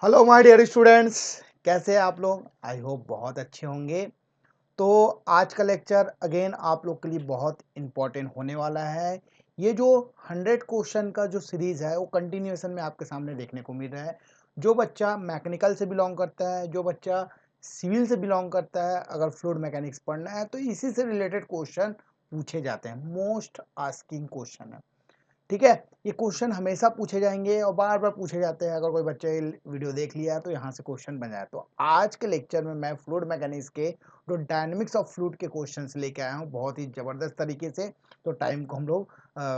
Hello my dear students. कैसे हैं आप लोग? आई होप बहुत अच्छे होंगे। तो आज का लेक्चर अगेन आप लोग के लिए बहुत इम्पोर्टेंट होने वाला है। ये जो 100 क्वेश्चन का जो सीरीज है वो कंटिन्यूएशन में आपके सामने देखने को मिल रहा है। जो बच्चा मैकेनिकल से बिलोंग करता है, जो बच्चा सिविल से बिलोंग करता है, अगर फ्लूइड मैकेनिक्स पढ़ना है तो इसी से रिलेटेड क्वेश्चन पूछे जाते हैं। मोस्ट आस्किंग क्वेश्चन है, ठीक है। ये क्वेश्चन हमेशा पूछे जाएंगे और बार बार पूछे जाते हैं। अगर कोई बच्चा ये वीडियो देख लिया है तो यहाँ से क्वेश्चन बन जाए। तो आज के लेक्चर में मैं फ्लूइड मैकेनिक्स के जो डायनेमिक्स ऑफ फ्लूइड के क्वेश्चंस लेके आया हूँ बहुत ही ज़बरदस्त तरीके से। तो टाइम को हम लोग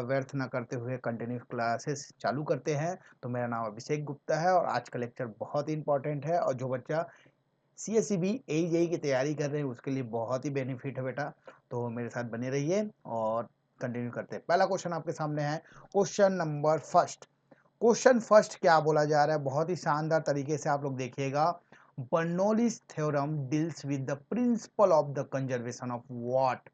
व्यर्थ ना करते हुए कंटिन्यू क्लासेस चालू करते हैं। तो मेरा नाम अभिषेक गुप्ता है और आज का लेक्चर बहुत ही इंपॉर्टेंट है। और जो बच्चा CSEB AJE की तैयारी कर रहे हैं उसके लिए बहुत ही बेनिफिट है बेटा। तो मेरे साथ बने रहिए और कंटिन्यू करते हैं। पहला क्वेश्चन आपके सामने है, question number first. Question first क्या बोला जा रहा है, बहुत ही शानदार तरीके से आप लोग देखिएगा। Bernoulli's theorem deals with the principle of the conservation of what.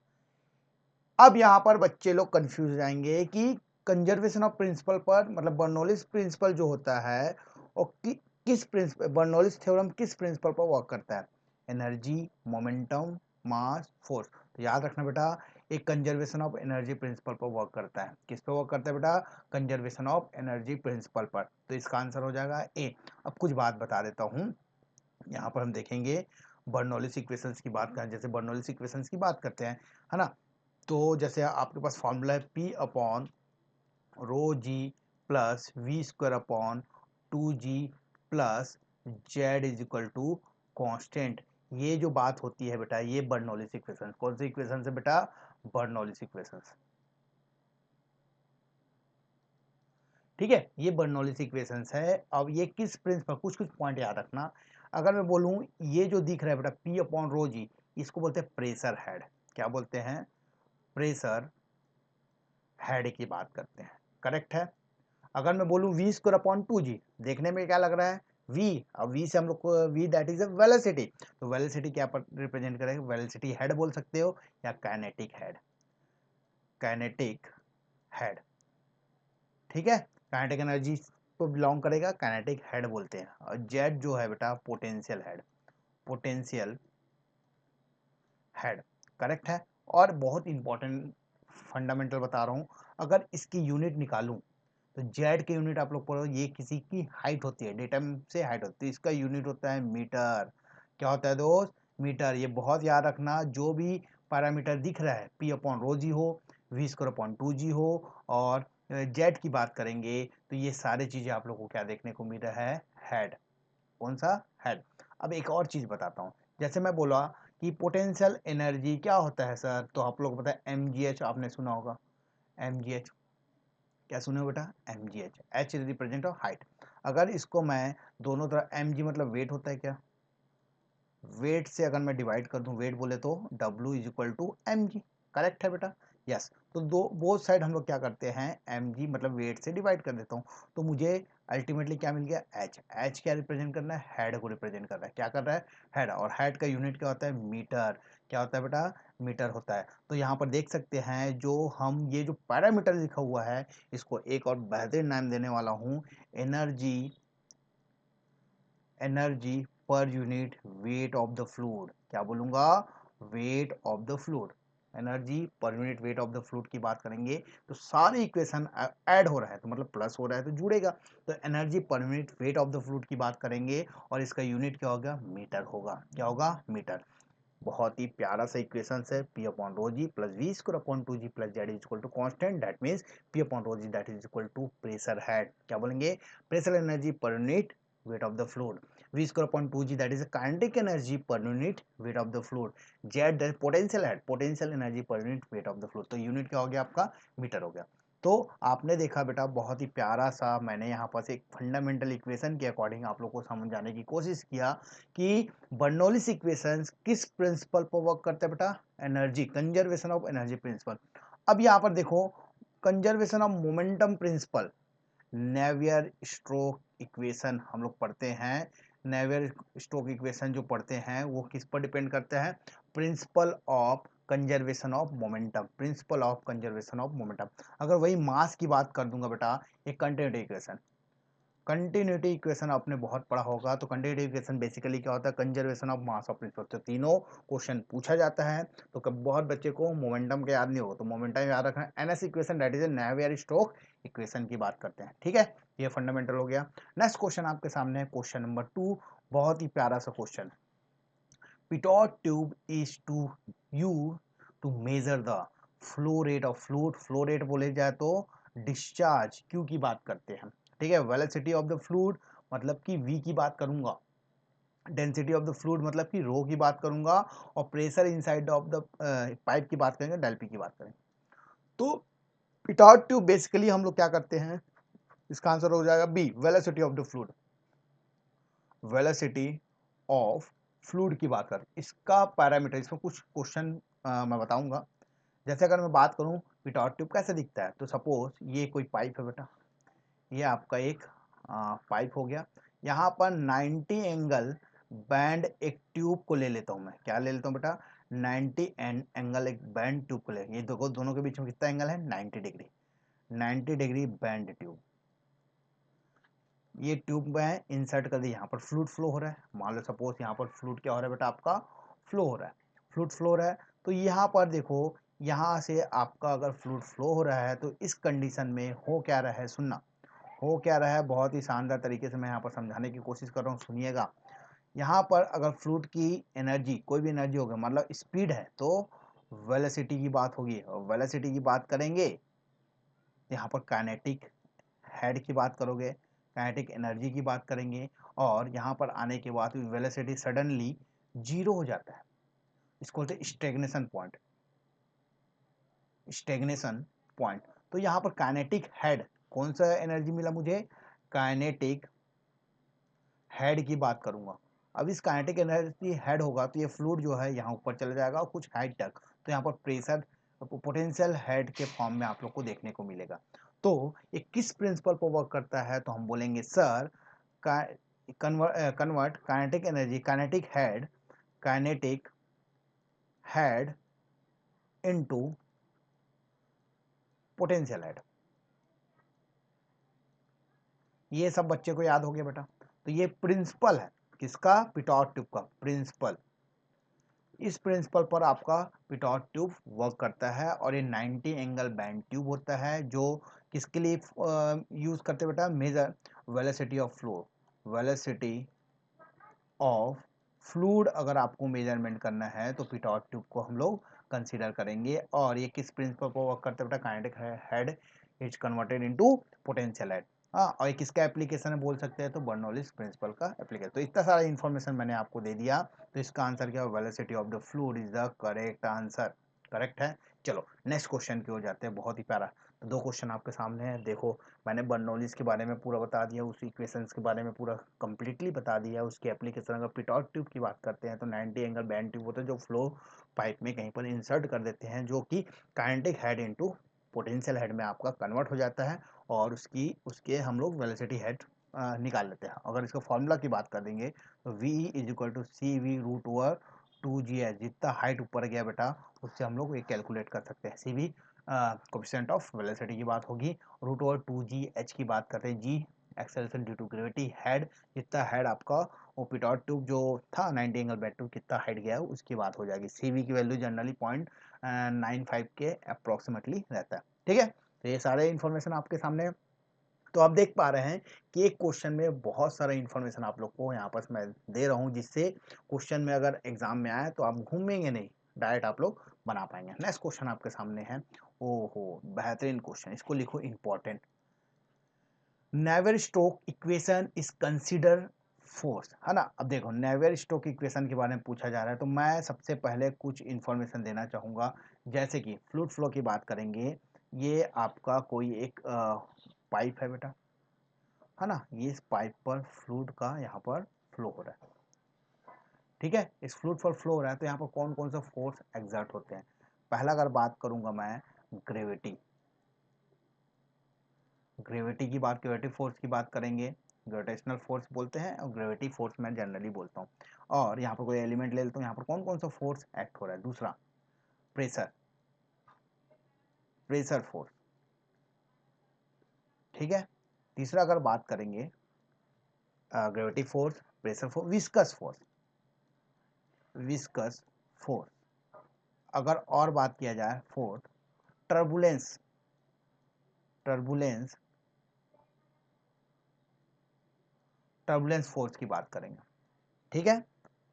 अब यहाँ पर बच्चे लोग कंफ्यूज जाएंगे कि कंजर्वेशन ऑफ प्रिंसिपल पर मतलब बर्नौलीज प्रिंसिपल जो होता है और किस प्रिंसिपल, बर्नौलीज थ्योरम किस प्रिंसिपल पर वर्क करता है? एनर्जी, मोमेंटम, मास, फोर्स। तो याद रखना बेटा, एक कंजर्वेशन ऑफ एनर्जी प्रिंसिपल पर वर्क करता है। किस पे वर्क करता है बेटा? कंजर्वेशन ऑफ एनर्जी प्रिंसिपल पर। तो इसका आंसर हो जाएगा ए। अब कुछ बात बता देता हूँ। यहाँ पर हम देखेंगे बर्नौलीज इक्वेशंस की बात करें, जैसे बर्नौलीज इक्वेशंस की बात करते हैं, है ना। तो जैसे आपके पास फॉर्मूला है P upon rho G plus V square upon 2G plus Z is equal to constant. ये जो बात होती है बेटा, ये बर्नौलीज इक्वेशन। कौन सी इक्वेशन है बेटा? बर्नौलीज इक्वेशन, ठीक है। ये बर्नौलीज इक्वेशंस है। अब ये किस प्रिंसिपल, कुछ कुछ पॉइंट याद रखना। अगर मैं बोलूं ये जो दिख रहा है बेटा P अपॉन रो जी, इसको बोलते हैं प्रेशर हेड। क्या बोलते हैं? प्रेशर हेड की बात करते हैं, करेक्ट है। अगर मैं बोलूं वी स्क्वायर अपॉन 2G, देखने में क्या लग रहा है? v। अब v से हम लोग को v that is a velocity. तो वेलोसिटी क्या रिप्रेजेंट करेगा? वेलोसिटी हेड बोल सकते हो या काइनेटिक हेड। काइनेटिक हेड, ठीक है। काइनेटिक एनर्जी को बिलोंग करेगा, काइनेटिक हेड बोलते हैं। और जेड जो है बेटा potential head, potential head, correct है। और बहुत इंपॉर्टेंट फंडामेंटल बता रहा हूं, अगर इसकी यूनिट निकालूं तो जेड की यूनिट आप लोग पढ़ो, ये किसी की हाइट होती है, डेटम से हाइट होती है, इसका यूनिट होता है मीटर। क्या होता है दोस्त? मीटर। ये बहुत याद रखना, जो भी पैरामीटर दिख रहा है P अपॉन रो जी हो, वी स्क्वायर अपॉन 2G हो और जेड की बात करेंगे तो ये सारी चीजें आप लोग को क्या देखने को मिल रहा है? हेड। कौन सा? हेड। अब एक और चीज बताता हूँ। जैसे मैं बोला कि पोटेंशियल एनर्जी क्या होता है सर, तो आप लोग पता है mgh, आपने सुना होगा mgh। क्या सुने हो बेटा? mgh, h represent of height. अगर इसको मैं दोनों तरफ, mg मतलब वेट होता है क्या, वेट से अगर मैं डिवाइड कर दूं, वेट बोले तो w is equal to mg, correct है बेटा? यस। तो दो बोथ साइड हम लोग क्या करते हैं, mg मतलब वेट से डिवाइड कर देता हूँ। तो मुझे अल्टीमेटली क्या मिल गया? h। h क्या रिप्रेजेंट करना है? हेड को रिप्रेजेंट कर रहा है। क्या कर रहा है? हेड। और हेड का यूनिट क्या होता है? मीटर। क्या होता है बेटा? मीटर होता है। तो यहाँ पर देख सकते हैं, जो हम ये जो पैरामीटर लिखा हुआ है, इसको एक और बेहतरीन नाम देने वाला हूँ, energy, energy per unit weight of the fluid. क्या बोलूंगा? Weight of the fluid. Energy per unit weight of the fluid की बात करेंगे तो सारे इक्वेशन ऐड हो रहा है, तो मतलब प्लस हो रहा है तो जुड़ेगा। तो energy per unit weight of the fluid की बात करेंगे और इसका यूनिट क्या होगा? मीटर होगा। क्या होगा? मीटर। बहुत ही प्यारा सा इक्वेशन है, P upon rho G plus V square upon 2G plus Z is equal to constant, that means P upon rho G that is equal to pressure head. क्या बोलेंगे? Pressure energy per unit weight of the fluid, v square upon 2G that is a kinetic energy per unit weight of the fluid, z that potential head, potential energy per unit weight of the fluid। तो unit क्या हो गया आपका? Metre हो गया। तो आपने देखा बेटा, बहुत ही प्यारा सा मैंने यहाँ पर एक फंडामेंटल इक्वेशन के अकॉर्डिंग आप लोग को समझाने की कोशिश किया कि बर्नौलीज इक्वेशंस किस प्रिंसिपल पर वर्क करते हैं बेटा? Energy, conservation of energy principle. अब यहाँ पर देखो, conservation of momentum principle, Navier Stokes equation हम लोग पढ़ते हैं। नेवियर स्ट्रोक इक्वेशन जो पढ़ते हैं वो किस पर डिपेंड करते हैं? Principle of conservation of momentum, principle of conservation of momentum. अगर वही मास की बात कर दूंगा बेटा, एक कंटिन्यूटी इक्वेशन, कंटिन्यूटी इक्वेशन आपने बहुत पढ़ा होगा। तो कंटिन्यूटी इक्वेशन बेसिकली क्या होता है, conservation of mass of principle. तो तीनों क्वेश्चन पूछा जाता है। तो कब बहुत बच्चे को मोमेंटम के याद नहीं होगा, तो मोमेंटम याद रखना है। NS equation that is a Navier Stokes equation की बात करते हैं, ठीक है। ये फंडामेंटल हो गया। नेक्स्ट क्वेश्चन आपके सामने है क्वेश्चन नंबर 2, बहुत ही प्यारा सा question. Pitot tube is to use to measure the flow rate of fluid। Flow rate बोले जाए तो डिस्चार्ज क्यू की बात करते हैं, ठीक है। वेलोसिटी ऑफ द फ्लूइड मतलब कि वी की बात करूंगा, डेंसिटी ऑफ द फ्लूइड मतलब कि रो की बात करूंगा, और pressure inside of the pipe की बात करेंगे, डेल पी की बात करेंगे। तो पिटॉट ट्यूब बेसिकली हम लोग क्या करते हैं, इसका आंसर हो जाएगा B, velocity of the fluid. Velocity of fluid की बात कर, इसका पैरामीटर, इसमें कुछ क्वेश्चन मैं बताऊंगा। जैसे अगर मैं बात करूं पिटॉट ट्यूब कैसे दिखता है, तो सपोज ये कोई पाइप है बेटा, ये आपका एक पाइप हो गया। यहाँ पर 90 एंगल बैंड एक ट्यूब को ले लेता हूं मैं, क्या ले लेता हूं बेटा, 90 एंगल एक बैंड ट्यूब को ले, ये देखो दोनों के बीच में कितना एंगल है, 90 डिग्री, 90 डिग्री बैंड ट्यूब। ये ट्यूब में इंसर्ट कर दी, यहाँ पर फ्लूइड फ्लो हो रहा है। मान लो सपोज यहाँ पर फ्लूइड क्या हो रहा है बेटा, आपका फ्लो हो रहा है, फ्लूइड फ्लो हो रहा है। तो यहाँ पर देखो, यहाँ से आपका अगर फ्लूइड फ्लो हो रहा है, तो इस कंडीशन में हो क्या रहा है, सुनना, हो क्या रहा है, बहुत ही शानदार तरीके से मैं यहाँ पर समझाने की कोशिश कर रहा हूँ, सुनिएगा। यहाँ पर अगर फ्लूइड की एनर्जी, कोई भी एनर्जी होगा, मतलब स्पीड है, तो वेलोसिटी की बात होगी। और वेलोसिटी की बात करेंगे, यहाँ पर काइनेटिक हेड की बात करोगे, काइनेटिक एनर्जी की बात करेंगे, और यहाँ पर आने के बाद वेलोसिटी सडनली जीरो हो जाता है। इसको बोलते हैं स्टेग्नेशन पॉइंट, स्टेग्नेशन पॉइंट। तो यहाँ पर काइनेटिक हेड, कौन सा एनर्जी मिला मुझे, काइनेटिक हेड की बात करूंगा। अब इस काइनेटिक एनर्जी हेड होगा तो ये फ्लूइड जो है यहाँ ऊपर चला जाएगा और कुछ हाइट तक, तो यहाँ पर प्रेशर पोटेंशियल हेड के फॉर्म में आप लोग को देखने को मिलेगा। तो ये किस प्रिंसिपल पर वर्क करता है, तो हम बोलेंगे sir, convert kinetic energy, kinetic head into potential head. ये सब बच्चे को याद हो गया बेटा। तो ये प्रिंसिपल है किसका, पिटॉट ट्यूब का प्रिंसिपल। इस प्रिंसिपल पर आपका पिटॉट ट्यूब वर्क करता है, और ये 90 एंगल बैंड ट्यूब होता है, जो किसके लिए यूज करते हैं बेटा, measure velocity of flow, velocity of fluid अगर आपको मेजरमेंट करना है तो पिटॉट ट्यूब को हम लोग कंसीडर करेंगे। और ये किस प्रिंसिपल पर वर्क करते हैं बेटा, kinetic head is converted into potential head. हाँ, और ये किसका एप्लीकेशन है बोल सकते हैं, तो बर्नौलीज प्रिंसिपल का एप्लीकेशन। तो इतना सारा इन्फॉर्मेशन मैंने आपको दे दिया। तो इसका आंसर क्या, velocity of the fluid is the correct answer, correct है। चलो नेक्स्ट क्वेश्चन की ओर जाते हैं, बहुत ही प्यारा। तो दो क्वेश्चन आपके सामने है, देखो मैंने बर्नौलीज के बारे में पूरा बता दिया, उस इक्वेशंस के बारे में पूरा कंप्लीटली बता दिया, उसकी एप्लीकेशन। अगर पिटॉट ट्यूब की बात करते हैं तो 90 एंगल बैंड ट्यूब होता है, जो फ्लो पाइप में कहीं पर इंसर्ट कर देते हैं, जो कि kinetic head into potential head में आपका कन्वर्ट हो जाता है, और उसके हम लोग वेलोसिटी हेड निकाल लेते हैं। अगर इसका फॉर्मूला की बात कर देंगे तो V is equal to C V root over 2GH, जितना हाइट ऊपर गया बेटा उससे हम लोग ये कैलकुलेट कर सकते हैं। सी वी कोफिशिएंट ऑफ वेलोसिटी की बात होगी, रूट ओवर 2GH की बात करते हैं, g acceleration due to gravity, head जितना हेड आपका वो पिटॉट ट्यूब जो था 90 एंगल बैट ट्यूब कितना हाइट गया है उसकी बात हो जाएगी। सी वी की वैल्यू जनरली 0.95 के अप्रोक्सीमेटली रहता है, ठीक है। तो ये सारे इन्फॉर्मेशन आपके सामने है। तो आप देख पा रहे हैं कि एक क्वेश्चन में बहुत सारा इन्फॉर्मेशन आप लोग को यहाँ पर मैं दे रहा हूँ, जिससे क्वेश्चन में अगर एग्जाम में आए तो आप घूमेंगे नहीं, डायरेक्ट आप लोग बना पाएंगे। नेक्स्ट क्वेश्चन आपके सामने है, ओहो बेहतरीन क्वेश्चन, इसको लिखो important. Navier Stokes equation is consider force, है ना। अब देखो नेवर स्टोक इक्वेशन के बारे में पूछा जा रहा है, तो मैं सबसे पहले कुछ इन्फॉर्मेशन देना चाहूँगा। जैसे कि फ्लूइड फ्लो की बात करेंगे, ये आपका कोई एक पाइप है बेटा, है ना। ये इस पाइप पर फ्लूइड का यहाँ पर फ्लो हो रहा है, ठीक है। इस फ्लूइड पर फ्लो हो रहा है, तो यहाँ पर कौन कौन सा फोर्स एग्जर्ट होते हैं। पहला अगर बात करूँगा मैं, ग्रेविटी, ग्रेविटी की बात, ग्रेविटी फोर्स की बात करेंगे, ग्रेविटेशनल फोर्स बोलते हैं, और ग्रेविटी फोर्स मैं जनरली बोलता हूँ। और यहाँ पर कोई एलिमेंट ले लेता हूँ, यहाँ पर कौन कौन सा फोर्स एक्ट हो रहा है। दूसरा प्रेशर, प्रेशर फोर्स, ठीक है। तीसरा अगर बात करेंगे gravity force, pressure force, viscous force, viscous force. अगर और बात किया जाए fourth, turbulence, turbulence, turbulence force की बात करेंगे, ठीक है।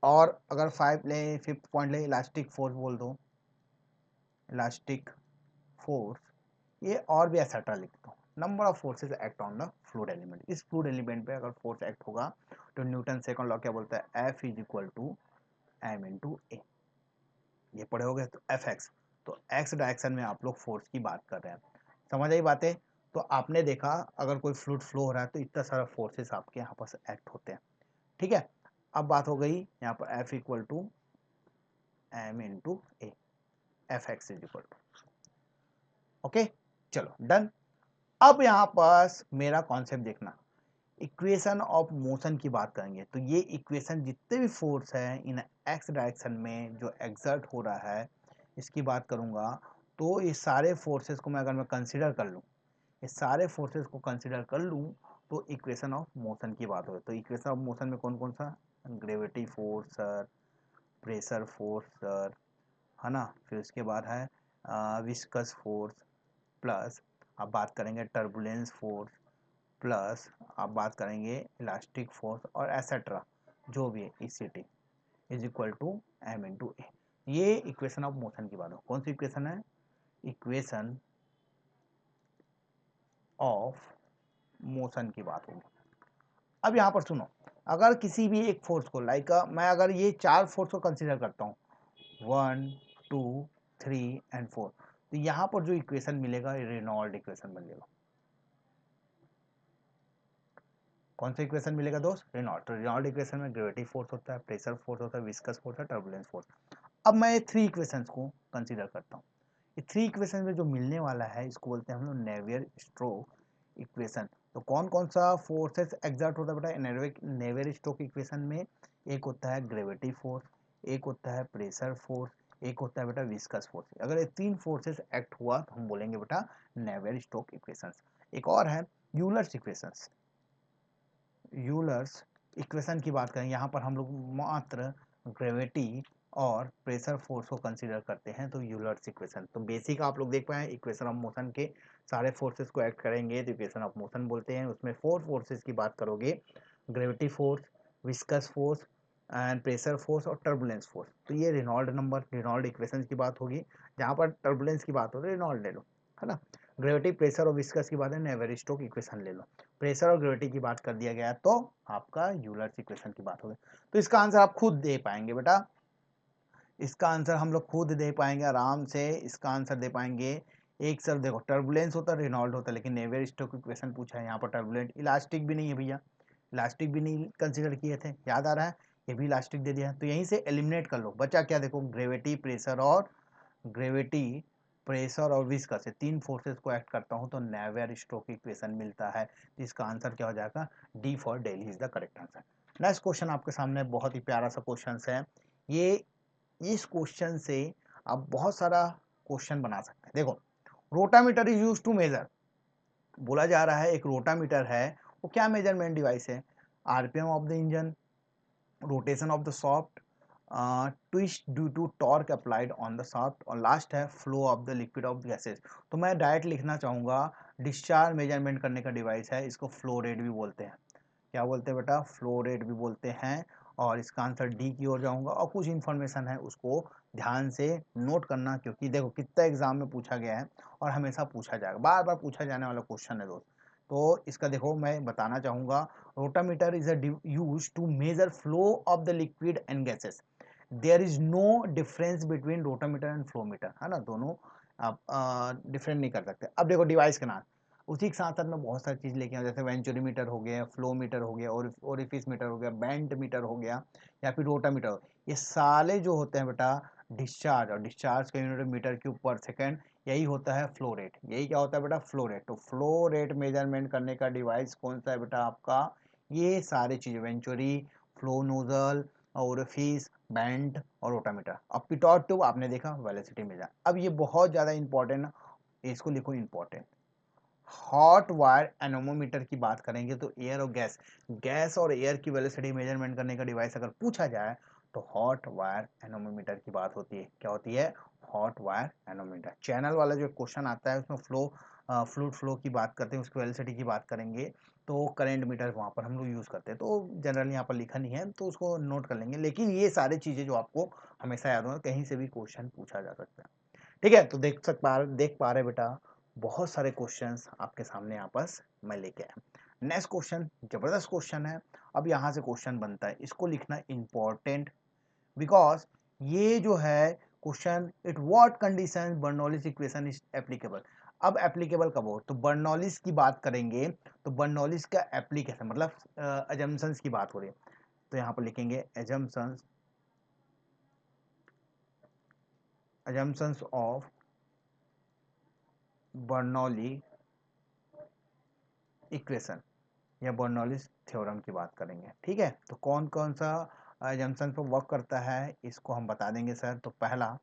और अगर 5 ले, 5th पॉइंट ले, इलास्टिक फोर्स बोल दो, इलास्टिक फोर्स, ये और भी एक्सेट्रा लिख दो। Number of forces act on the fluid element, इस फ्लूइड एलिमेंट पे अगर फोर्स एक्ट होगा तो न्यूटन सेकंड लॉ क्या बोलता है, F is equal to M into A. ये पढ़े हो गए तो एफ एक्स, तो एक्स डायरेक्शन में आप लोग फोर्स की बात कर रहे हैं, समझ आई बातें। तो आपने देखा अगर कोई फ्लूइड फ्लो हो रहा है तो इतना सारा फोर्सेस आपके यहाँ पर एक्ट होते हैं, ठीक है। अब बात हो गई यहाँ पर F equal to M into A, F X is equal to, okay, चलो डन। अब यहाँ पास मेरा कॉन्सेप्ट देखना, इक्वेशन ऑफ मोशन की बात करेंगे। तो ये इक्वेशन जितने भी फोर्स है इन एक्स डायरेक्शन में जो एग्जर्ट हो रहा है इसकी बात करूँगा। तो ये सारे फोर्सेस को मैं अगर मैं कंसिडर कर लूँ, ये सारे फोर्सेस को कंसिडर कर लूँ तो इक्वेशन ऑफ मोशन की बात हो। तो इक्वेशन ऑफ मोशन में कौन कौन सा, gravity force sir, pressure force sir, है ना, फिर उसके बाद है विस्कस फोर्स, प्लस अब बात करेंगे टर्बुलेंस फोर्स, प्लस आप बात करेंगे इलास्टिक फोर्स और एसेट्रा जो भी है, E C T is equal to M into A. ये इक्वेशन ऑफ मोशन की बात हो। कौन सी इक्वेशन है, इक्वेशन ऑफ मोशन की बात होगी। अब यहाँ पर सुनो, अगर किसी भी एक फोर्स को लाइक मैं अगर ये 4 फोर्स को कंसिडर करता हूँ 1 2 3 एंड 4, तो यहाँ पर जो इक्वेशन मिलेगा रेनॉल्ड इक्वेशन बनेगा। कौन सा इक्वेशन मिलेगा दोस्त, रेनॉल्ड। तो रेनॉल्ड इक्वेशन में ग्रेविटी फोर्स होता है, प्रेशर फोर्स होता है, विस्कस फोर्स है, टर्बुलेंस फोर्स। अब मैं ये 3 इक्वेशंस को कंसीडर करता हूँ। ये 3 इक्वेशन में जो मिलने वाला है इसको बोलते हैं हम लोग नेवियर स्टोक इक्वेशन। तो कौन कौन सा फोर्सेस एग्जर्ट होता है बेटा नेवियर स्टोक इक्वेशन में, एक होता है ग्रेविटी फोर्स, एक होता है प्रेशर फोर्स, एक होता है बेटा विस्कस फोर्स। अगर ये 3 फोर्सेस एक्ट हुआ तो हम बोलेंगे बेटा नेवियर स्टोक इक्वेशंस। एक और है यूलर्स इक्वेशंस, यूलर्स इक्वेशन की बात करें, यहाँ पर हम लोग मात्र ग्रेविटी और प्रेशर फोर्स को कंसीडर करते हैं, तो यूलर्स इक्वेशन। तो बेसिक आप लोग देख पाए इक्वेशन ऑफ मोशन के सारे फोर्सेस को एक्ट करेंगे तो इक्वेशन ऑफ मोशन बोलते हैं। उसमें 4 फोर्सेस की बात करोगे, gravity force, viscous force and pressure force और टर्बुलेंस फोर्स। तो ये रेनॉल्ड नंबर, रेनॉल्ड इक्वेशन की बात होगी। जहाँ पर टर्बुलेंस की बात हो रही है रेनॉल्ड ले लो, है ना। ग्रेविटी, प्रेशर और विस्कस की बात है नेवियर स्टोक इक्वेशन ले लो। प्रेशर और ग्रेविटी की बात कर दिया गया तो आपका यूलर्स इक्वेशन की बात होगी। तो इसका आंसर आप खुद दे पाएंगे बेटा, इसका आंसर हम लोग खुद दे पाएंगे आराम से, इसका आंसर दे पाएंगे। एक सर देखो टर्बुलेंस होता है, रेनॉल्ड होता है, लेकिन नेवियर स्टोक इक्वेशन पूछा है यहाँ पर टर्बुलेंट, इलास्टिक भी नहीं है भैया, इलास्टिक भी नहीं कंसिडर किए थे, याद आ रहा है, ये भी इलास्टिक दे दिया है। तो यहीं से एलिमिनेट कर लो, बचा क्या, देखो ग्रेविटी, प्रेशर और ग्रेविटी, प्रेशर और विस्कस से 3 फोर्सेस को एक्ट करता हूँ तो नेवियर स्टोक इक्वेशन मिलता है। तो इसका आंसर क्या हो जाएगा, D for Delhi is the correct answer. Next question आपके सामने बहुत ही प्यारा सा क्वेश्चन है। ये इस क्वेश्चन से आप बहुत सारा क्वेश्चन बना सकते हैं। देखो, rotameter is use to measure, बोला जा रहा है एक रोटामीटर है, वो क्या मेजरमेंट डिवाइस है, RPM of the engine, rotation of the shaft, twist due to torque applied on the shaft, और लास्ट है flow of the liquid of gases. तो मैं डायरेक्ट लिखना चाहूँगा डिस्चार्ज मेजरमेंट करने का डिवाइस है, इसको फ्लो रेट भी बोलते हैं। क्या बोलते हैं बेटा, फ्लो रेट भी बोलते हैं। और इसका आंसर डी की ओर जाऊंगा, और कुछ इन्फॉर्मेशन है उसको ध्यान से नोट करना, क्योंकि देखो कितना एग्जाम में पूछा गया है और हमेशा पूछा जाएगा, बार बार पूछा जाने वाला क्वेश्चन है दोस्त। तो इसका देखो मैं बताना चाहूँगा, rotameter is a use to measure flow of the liquid and gases. There is no difference between rotameter and flowmeter, है ना, दोनों आप डिफरेंट नहीं कर सकते। अब देखो डिवाइस का नाम, उसी के साथ साथ मैं बहुत सारी चीज़ लेके आऊँ, जैसे वेंचुरीमीटर हो गया, फ्लो मीटर हो गया, और ओरिफिस मीटर हो गया, बेंट मीटर हो गया, या फिर रोटामीटर हो गया। ये सारे जो होते हैं बेटा डिस्चार्ज, और डिस्चार्ज का यूनिट मीटर क्यूब पर सेकेंड, यही होता है फ्लो रेट। यही क्या होता है बेटा, फ्लो रेट। तो फ्लो रेट मेजरमेंट करने का डिवाइस कौन सा है बेटा आपका, ये सारी चीज़ें, venturi, flow nozzle, orifice, bent और रोटामीटर। अब पिटॉट ट्यूब आपने देखा, वेलोसिटी मेजर। अब ये बहुत ज़्यादा इंपॉर्टेंट, इसको लिखो इंपॉर्टेंट, हॉट वायर एनोमोमीटर की बात करेंगे तो एयर और गैस और एयर की वेलोसिटी मेजरमेंट करने का डिवाइस अगर पूछा जाए तो हॉट वायर एनोमोमीटर की बात होती है। क्या होती है? Hot wire nanometre. चैनल वाला जो क्वेश्चन आता है उसमें फ्लूइड फ्लो की बात करते हैं, उसकी वेलोसिटी की बात करेंगे तो करंट मीटर वहाँ पर हम लोग यूज़ करते हैं। तो जनरली यहाँ पर लिखा नहीं है तो उसको नोट कर लेंगे, लेकिन ये सारी चीज़ें जो आपको हमेशा याद होंगे, कहीं से भी क्वेश्चन पूछा जा सकता है। ठीक है, तो देख पा रहे बेटा, बहुत सारे क्वेश्चंस आपके सामने आपस में लेके आया। नेक्स्ट क्वेश्चन जबरदस्त क्वेश्चन है। अब यहाँ से क्वेश्चन बनता है, इसको लिखना इंपॉर्टेंट, बिकॉज ये जो है question, it what condition Bernoulli's equation is applicable. अब एप्लीकेबल कब हो? तो बर्नौलिस की बात करेंगे तो बर्नौलिस का एप्लीकेशन मतलब अजम्पशंस की बात हो रही है, तो यहाँ पर लिखेंगे अजम्पशंस ऑफ बर्नौली इक्वेशन या बर्नौलिस थ्योरम की बात करेंगे। ठीक है, तो कौन कौन सा जंक्शन पर वर्क करता है इसको हम बता देंगे सर। तो पहला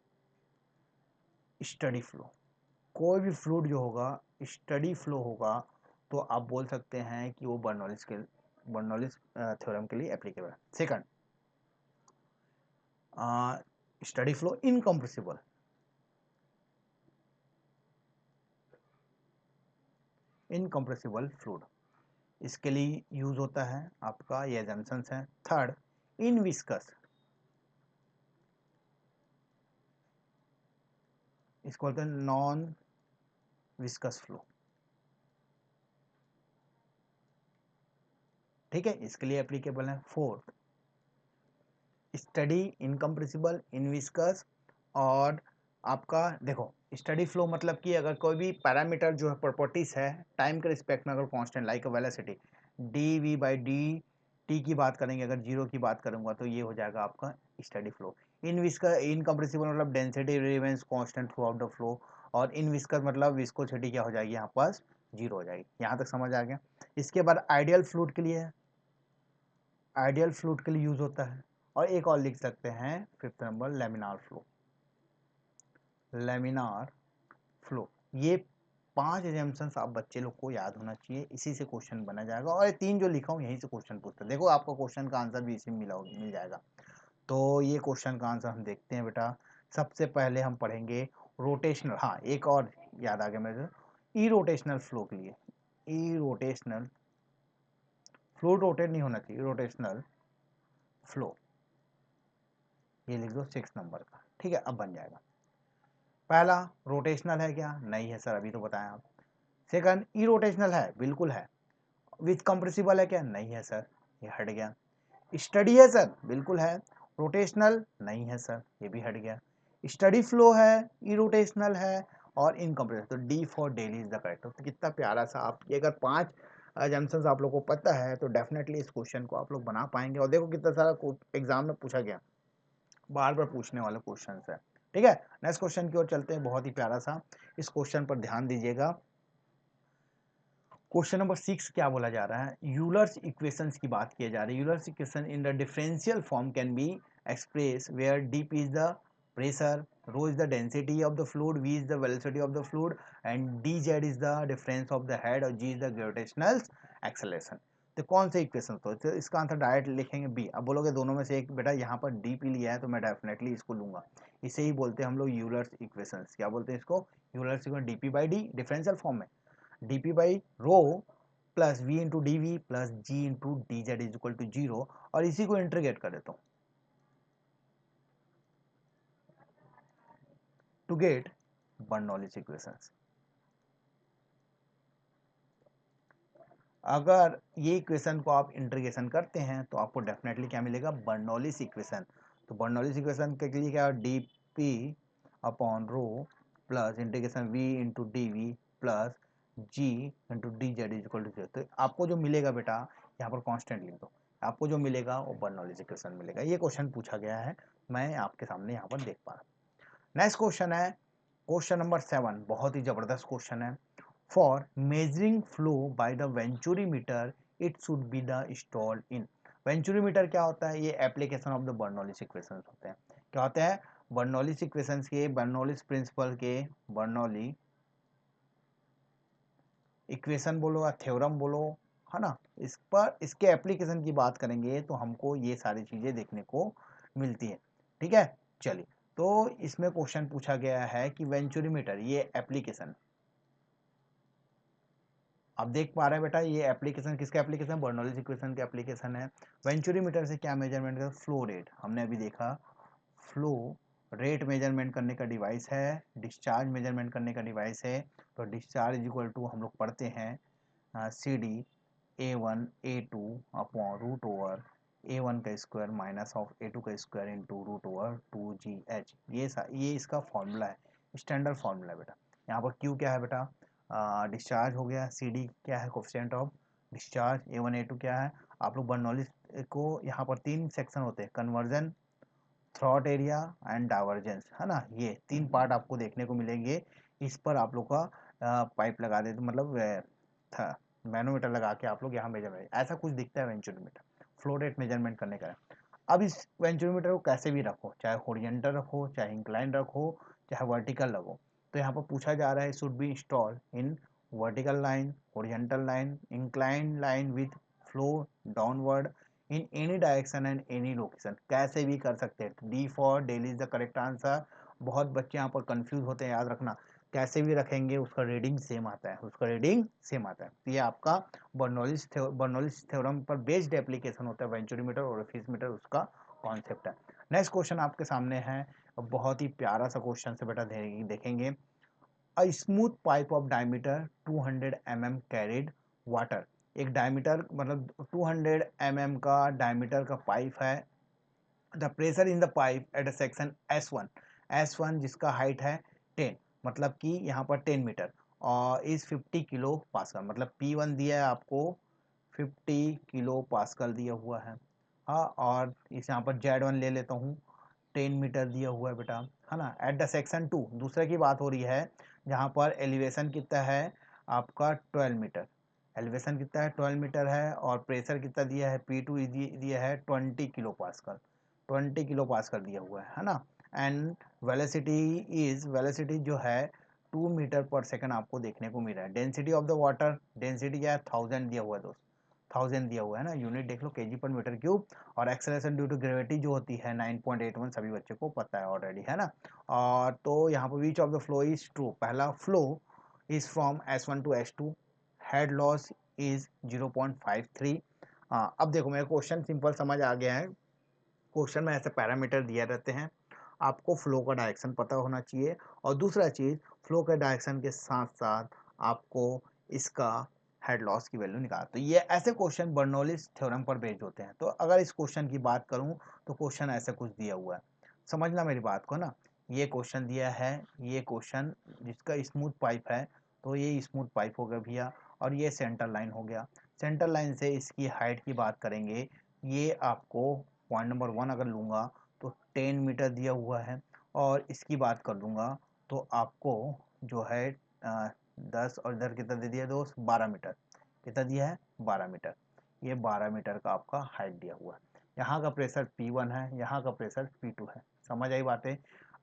स्टडी फ्लो, कोई भी फ्लूइड जो होगा स्टडी फ्लो होगा तो आप बोल सकते हैं कि वो बर्नौलिस थ्योरम के लिए एप्लीकेबल है। Second, steady flow incompressible, incompressible fluid, इसके लिए यूज होता है आपका ये जंक्शंस है। थर्ड, इन विस्कस, इसको बोलते हैं नॉन विस्कस फ्लो। ठीक है, इसके लिए एप्लीकेबल है। फोर्थ, स्टडी इनकम्प्रेसिबल, इनविस्कस, और आपका देखो स्टडी फ्लो मतलब कि अगर कोई भी पैरामीटर जो है प्रॉपर्टीज है टाइम के रिस्पेक्ट में अगर constant like velocity D V by D T की बात करेंगे, अगर जीरो की बात करूंगा तो ये हो जाएगा आपका स्टडी फ्लो। इनविस्कस इनकम्प्रेसिबल मतलब density remains constant through out the flow, और इनविस्कस मतलब विस्कोसिटी क्या हो जाएगी यहाँ पास? जीरो हो जाएगी। यहाँ तक समझ आ गया। इसके बाद आइडियल फ्लूइड के लिए, आइडियल फ्लूइड के लिए यूज होता है। और एक और लिख सकते हैं fifth number, laminar flow, laminar flow. ये 5 एजम्पशंस आप बच्चे लोग को याद होना चाहिए, इसी से क्वेश्चन बना जाएगा। और ये 3 जो लिखा हूँ यहीं से क्वेश्चन पूछता है। देखो आपको क्वेश्चन का आंसर भी इसी में मिल जाएगा। तो ये क्वेश्चन का आंसर हम देखते हैं बेटा। सबसे पहले हम पढ़ेंगे रोटेशनल, हाँ एक और याद आ गया मेरे, ई रोटेशनल फ्लो के लिए। ई रोटेशनल फ्लो रोटेट नहीं होना चाहिए, रोटेशनल फ्लो, ये लिख दो 6 नंबर का। ठीक है, अब बन जाएगा। पहला रोटेशनल है क्या? नहीं है सर, अभी तो बताएं आप। सेकंड, ई रोटेशनल है, बिल्कुल है। विथ कंप्रेसिबल है क्या? नहीं है सर, ये हट गया। स्टडी है सर, बिल्कुल है। रोटेशनल नहीं है सर, ये भी हट गया। स्टडी फ्लो है, ई रोटेशनल है, और इनकम्प्रेसिबल, तो D for daily is the correct. तो कितना प्यारा सा, आप ये अगर 5 जंक्शंस आप लोग को पता है तो डेफिनेटली इस क्वेश्चन को आप लोग बना पाएंगे। और देखो कितना सारा एग्जाम में पूछा गया, बार बार पूछने वाला क्वेश्चन है। ठीक है, नेक्स्ट क्वेश्चन की ओर चलते हैं, बहुत ही प्यारा सा, इस क्वेश्चन पर ध्यान दीजिएगा। क्वेश्चन नंबर 6 क्या बोला जा रहा है? यूलर्स इक्वेशंस की बात की जा रही है। Euler's equation in the differential form can be express where D P is the pressure, rho is the density of the fluid, v is the velocity of the fluid, and dz is the difference of the head, और g is the gravitational acceleration. तो कौन से equation? तो इसका answer direct लिखेंगे B. अब बोलोगे दोनों में से एक, बेटा यहाँ पर डी पी लिया है तो मैं डेफिनेटली इसको लूंगा। इसे ही बोलते हैं हम लोग यूलर्स इक्वेशंस। क्या बोलते हैं इसको? Euler's equation, D P by D differential form में, dp by rho plus v into D V plus G into D Z is equal to zero. और इसी को इंटीग्रेट कर देता हूँ टू गेट बर्नौलिस इक्वेशंस। अगर ये इक्वेशन को आप इंटीग्रेशन करते हैं तो आपको डेफिनेटली क्या मिलेगा? Bernoulli's equation. तो बर्नौलिस इक्वेशन के लिए क्या? D P upon rho plus integration v into D V plus G into D Z is equal to zero. तो आपको जो मिलेगा बेटा, यहाँ पर कांस्टेंट लिख दो, आपको जो मिलेगा वो बर्नौलिस इक्वेशन मिलेगा। ये क्वेश्चन पूछा गया है, मैं आपके सामने यहाँ पर देख पा रहा हूँ। नेक्स्ट क्वेश्चन है क्वेश्चन नंबर 7, बहुत ही जबरदस्त क्वेश्चन है। For measuring flow by the venturimeter, it should be the installed in। Venturimeter क्या होता है? ये application of the Bernoulli's equations होते हैं। क्या होते हैं? बर्नौलिस इक्वेशंस के, बर्नौलिस प्रिंसिपल के, बर्नौली इक्वेशन बोलो या थ्योरम बोलो, है ना, इस पर इसके एप्लीकेशन की बात करेंगे तो हमको ये सारी चीज़ें देखने को मिलती है। ठीक है, चलिए, तो इसमें क्वेश्चन पूछा गया है कि वेंचुरीमीटर, ये एप्लीकेशन, आप देख पा रहे हैं बेटा, ये एप्लीकेशन किसका एप्लीकेशन, बर्नौलीज इक्वेशन का एप्लीकेशन है। वेंचुरीमीटर से क्या मेजरमेंट कर, फ्लो रेट, हमने अभी देखा, फ्लो रेट मेजरमेंट करने का डिवाइस है, डिस्चार्ज मेजरमेंट करने का डिवाइस है। तो डिस्चार्ज इक्वल टू हम लोग पढ़ते हैं C D A1 A2 upon root over A1 का स्क्वायर माइनस ऑफ A2 का square into root over 2GH, ये इसका फॉर्मूला है, स्टैंडर्ड फॉर्मूला है बेटा। यहाँ पर Q क्या है बेटा, डिस्चार्ज हो गया, CD क्या है, coefficient of discharge, A1 A2 क्या है। आप लोग बर्नौलीज को यहाँ पर 3 सेक्शन होते हैं, conversion, throat area and divergence, है ना, ये 3 पार्ट आपको देखने को मिलेंगे। इस पर आप लोग का पाइप लगा देते, मतलब मैनोमीटर लगा के आप लोग यहाँ मेजरमेंट, ऐसा कुछ दिखता है वेंचुरीमीटर, फ्लो रेट मेजरमेंट करने का। अब इस वेंचुरीमीटर को कैसे भी रखो, चाहे होरिजेंटल रखो, चाहे इंक्लाइन रखो, चाहे वर्टिकल रखो। तो यहाँ पर पूछा जा रहा है should be install in vertical line, horizontal line, incline line with flow downward in any direction and any location, कैसे भी कर सकते हैं। D for daily is the correct answer. बहुत बच्चे यहाँ पर कंफ्यूज होते हैं, याद रखना, कैसे भी रखेंगे उसका रीडिंग सेम आता है, उसका रीडिंग सेम आता है। तो ये आपका बर्नौलीज थ्योरम पर बेस्ड एप्लीकेशन होता है वेंचुरीमीटर और ओरिफिसमीटर, उसका कॉन्सेप्ट है। नेक्स्ट क्वेश्चन आपके सामने है, बहुत ही प्यारा सा क्वेश्चन से बेटा देखेंगे। A smooth pipe of diameter 200 mm carried water, एक डायमीटर मतलब 200 mm का डायमीटर का पाइप है। The pressure in the pipe at a section S1 जिसका हाइट है 10, मतलब कि यहाँ पर 10 मीटर, और इज 50 किलो पास्कल, मतलब P1 दिया है आपको 50 किलो पास्कल दिया हुआ है। हाँ, और इस यहाँ पर Z1 ले लेता हूँ, 10 मीटर दिया हुआ है बेटा, है ना। एट द सेक्शन 2 दूसरे की बात हो रही है, जहाँ पर एलिवेशन कितना है आपका 12 मीटर, एलिवेशन कितना है 12 मीटर है, और प्रेशर कितना दिया है P2 दिया है 20 किलो पास्कल, 20 किलो पास्कल दिया हुआ है ना। एंड वेलोसिटी जो है 2 मीटर पर सेकंड आपको देखने को मिल रहा है। Density of the water, density क्या है 1000 दिया हुआ है दोस्त, 1000 दिया हुआ है ना, यूनिट देख लो केजी पर मीटर क्यूब। और एक्सेलरेशन ड्यू टू ग्रेविटी जो होती है 9.81, सभी बच्चों को पता है ऑलरेडी, है ना। और तो यहाँ पर which of the flow is true, पहला flow is from S1 to S2, head loss is 0.53। अब देखो मेरा क्वेश्चन सिंपल समझ आ गया है। क्वेश्चन में ऐसे पैरामीटर दिए रहते हैं, आपको फ्लो का डायरेक्शन पता होना चाहिए, और दूसरा चीज़ फ्लो के डायरेक्शन के साथ साथ आपको इसका हेड लॉस की वैल्यू निकाल। तो ये ऐसे क्वेश्चन बर्नौलीज थ्योरम पर बेस्ड होते हैं। तो अगर इस क्वेश्चन की बात करूं तो क्वेश्चन ऐसे कुछ दिया हुआ है, समझना मेरी बात को ना। ये क्वेश्चन दिया है, ये क्वेश्चन जिसका स्मूथ पाइप है, तो ये स्मूथ पाइप हो गया भैया, और ये सेंटर लाइन हो गया। सेंटर लाइन से इसकी हाइट की बात करेंगे, ये आपको पॉइंट नंबर 1 अगर लूँगा तो 10 मीटर दिया हुआ है, और इसकी बात कर लूँगा तो आपको जो है 10, और इधर कितना दे दिया दोस्त 12 मीटर, कितना दिया है 12 मीटर, ये 12 मीटर का आपका हाइट दिया हुआ है। यहाँ का प्रेशर P1 है, यहाँ का प्रेशर P2 है, समझ आई बातें।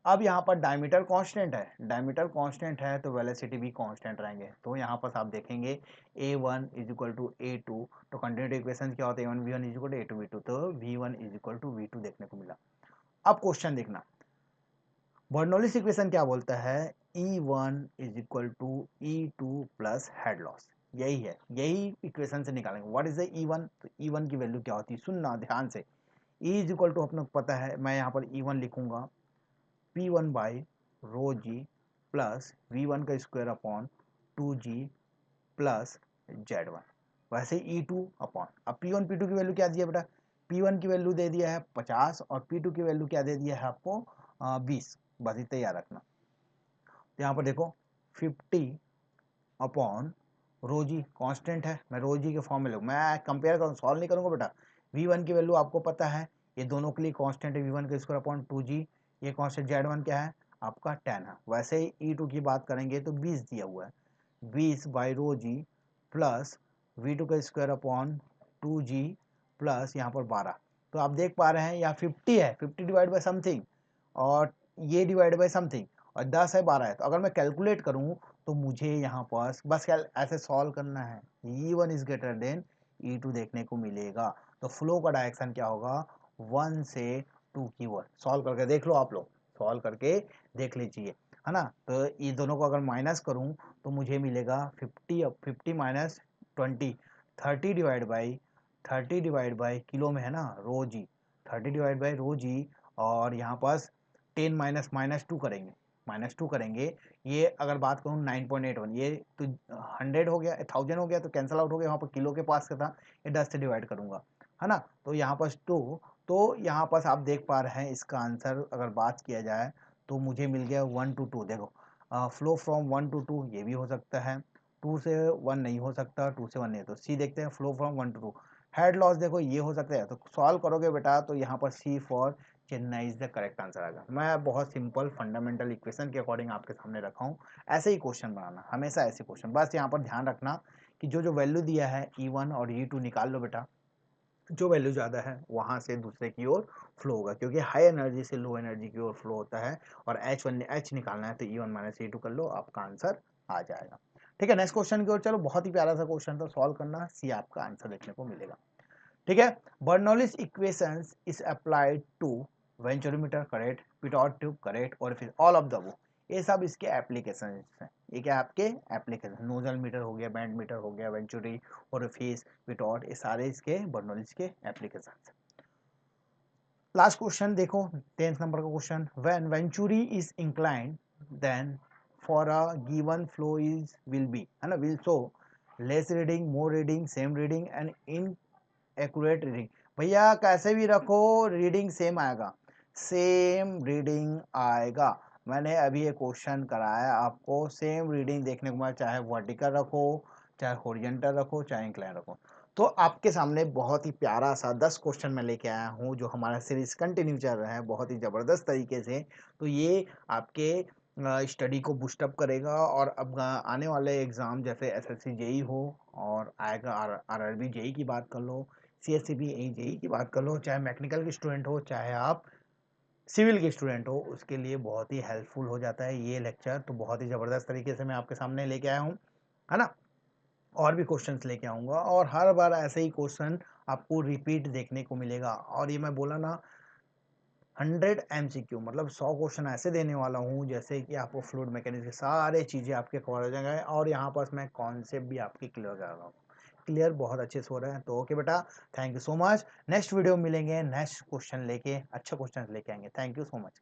अब यहाँ पर डायमीटर कांस्टेंट है, डायमीटर कांस्टेंट है तो वेलोसिटी भी कांस्टेंट रहेंगे। तो यहाँ पर आप देखेंगे A1 is equal to A2, तो कंटिन्यूटी इक्वेशन क्या होता है, A1 V1 is equal to A2 V2, तो V1 is equal to V2 देखने को मिला। अब क्वेश्चन देखना, बर्नौलीज इक्वेशन क्या बोलता है, E1 is equal to E2 plus head loss, यही है, यही इक्वेशन से निकालेंगे। व्हाट इज द E1, तो E1 की वैल्यू क्या होती है, सुनना ध्यान से। E इज इक्वल टू अपने को पता है, मैं यहाँ पर E1 लिखूंगा P1 by rho G plus V1 का square upon 2G plus Z1, वैसे E2 अपॉन, अब P1 P2 की वैल्यू क्या दिया बेटा, P1 की वैल्यू दे दिया है 50, और P2 की वैल्यू क्या दे दिया है आपको 20, बस इतना याद रखना। तो यहाँ पर देखो 50 अपॉन रो जी कॉन्स्टेंट है, मैं रो जी के फॉर्म में लूँ, मैं कंपेयर करूँ, सॉल्व नहीं करूँगा बेटा। V1 की वैल्यू आपको पता है, ये दोनों के लिए कांस्टेंट है, V1 का स्क्वायर अपॉन 2G, ये कांस्टेंट Z1 क्या है आपका 10 है। वैसे ही E2 की बात करेंगे तो 20 दिया हुआ है, 20 by rho G plus V2 का स्क्वायर अपॉन 2G प्लस यहाँ पर 12। तो आप देख पा रहे हैं यहाँ 50 है, 50 डिवाइड बाई समथिंग, और ये डिवाइड बाई समथिंग, और 10 है 12 है। तो अगर मैं कैलकुलेट करूँ तो मुझे यहाँ पर बस क्या ऐसे सॉल्व करना है, E1 is greater than E2 देखने को मिलेगा। तो फ्लो का डायरेक्शन क्या होगा, 1 से 2 की ओर। सॉल्व करके देख लो आप लोग, सॉल्व करके देख लीजिए, है ना। तो ये दोनों को अगर माइनस करूँ तो मुझे मिलेगा 50 माइनस 20, 30 डिवाइड बाई किलो में है ना रो जी, 30 डिवाइड बाई रो जी। और यहाँ पास 10 माइनस माइनस टू करेंगे, ये अगर बात करूँ 9.81, ये तो 100 हो गया, 1000 हो गया तो कैंसिल आउट हो गया, वहाँ पर किलो के पास का था, ये 10 से डिवाइड करूंगा, है ना। तो यहाँ पास 2, तो यहाँ पास आप देख पा रहे हैं इसका आंसर अगर बात किया जाए तो मुझे मिल गया 1 to 2। देखो फ्लो फ्रॉम 1 to 2 ये भी हो सकता है, 2 से 1 नहीं हो सकता, 2 से 1 नहीं। तो सी देखते हैं, flow from 1 to 2। Head loss देखो ये हो सकता है, तो सॉल्व करोगे बेटा तो यहाँ पर C for Chennai is the correct answer आएगा। मैं बहुत सिंपल फंडामेंटल इक्वेशन के अकॉर्डिंग आपके सामने रखा हूँ, ऐसे ही क्वेश्चन बनाना, हमेशा ऐसे क्वेश्चन। बस यहाँ पर ध्यान रखना कि जो वैल्यू दिया है E1 और E2 निकाल लो बेटा, जो वैल्यू ज़्यादा है वहाँ से दूसरे की ओर फ्लो होगा, क्योंकि हाई एनर्जी से लो एनर्जी की ओर फ्लो होता है। और H निकालना है तो E1 माइनस E2 कर लो, आपका आंसर आ जाएगा। ठीक है, नेक्स्ट क्वेश्चन की ओर चलो। बहुत ही प्यारा सा क्वेश्चन था, सॉल्व करना, सी आपका आंसर देखने को मिलेगा। ठीक है, Bernoulli's equations is applied to venturimeter correct, pitot tube correct, और फिर ऑल ऑफ द वो, ये सब इसके एप्लीकेशन हैं। ये क्या आपके एप्लीकेशन, नोजल मीटर हो गया, बैंड मीटर हो गया, वेंचुरी, ओरिफिस, पिटॉट, ये सारे इसके बर्नौलीज के एप्लीकेशन हैं। लास्ट क्वेश्चन देखो, 10th नंबर का question, when venturi is inclined then for a given flow is will be, है ना, will show less reading, more reading, same reading and inaccurate reading. भैया कैसे भी रखो रीडिंग सेम आएगा, same reading आएगा। मैंने अभी ये क्वेश्चन कराया आपको, सेम रीडिंग देखने को मिला, चाहे वर्टिकल रखो, चाहे हॉरिजॉन्टल रखो, चाहे इंक्लाइन रखो। तो आपके सामने बहुत ही प्यारा सा 10 क्वेश्चन मैं लेके आया हूँ, जो हमारा सीरीज कंटिन्यू चल रहा है बहुत ही ज़बरदस्त तरीके से। तो ये आपके स्टडी को बूस्टअप करेगा, और अब आने वाले एग्ज़ाम जैसे एसएससी जेई हो, और आएगा आरआरबी जेई की बात कर लो, सीएससीबी जेई की बात कर लो, चाहे मैकेनिकल के स्टूडेंट हो, चाहे आप सिविल के स्टूडेंट हो, उसके लिए बहुत ही हेल्पफुल हो जाता है ये लेक्चर। तो बहुत ही ज़बरदस्त तरीके से मैं आपके सामने लेके आया हूँ, है ना। और भी क्वेश्चंस लेके आऊँगा, और हर बार ऐसे ही क्वेश्चन आपको रिपीट देखने को मिलेगा। और ये मैं बोला ना, 100 MCQ मतलब 100 क्वेश्चन ऐसे देने वाला हूँ जैसे कि आपको फ्लूइड मैकेनिक्स की सारी चीज़ें आपके कवर हो जाएंगे, और यहाँ पास मैं कॉन्सेप्ट भी आपकी क्लियर कर रहा हूँ, क्लियर बहुत अच्छे से हो रहे हैं। तो ओके बेटा, thank you so much. Next video मिलेंगे, नेक्स्ट क्वेश्चन लेके, अच्छा क्वेश्चन लेके आएंगे। Thank you so much.